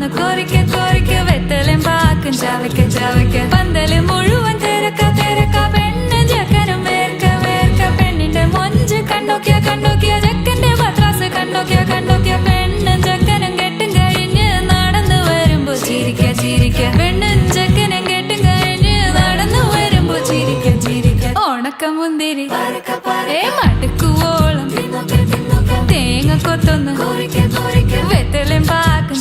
കൊത്തൊന്ന് കോരിക്ക കോരിക്ക വെത്തലും പാക്കും ചവയ്ക്ക ചവയ്ക്ക പന്തല് മുഴുവൻ തിരക്ക തിരക്ക പെണ്ണ് ചെക്കനും വേർക്ക വേർക്ക പെണ്ണിന്റെ മൊഞ്ച് കണ്ടോക്കിയ കണ്ടോക്കിയ ചെക്കന്റെ പത്രാസ് കണ്ടോക്കിയ കണ്ടോക്കിയ പെണ്ണും ചെക്കനും കെട്ടും കഴിഞ്ഞ് നടന്നു വരുമ്പോ ചിരിക്ക ചിരിക്ക പെണ്ണും ചെക്കനും കെട്ടും കഴിഞ്ഞ് നടന്നു വരുമ്പോ ചിരിക്ക ചിരിക്ക ഉണക്കമുന്തിരി മടുക്കുവോളം തേങ്ങ കൊത്തൊന്ന് വെത്തലും പാക്കും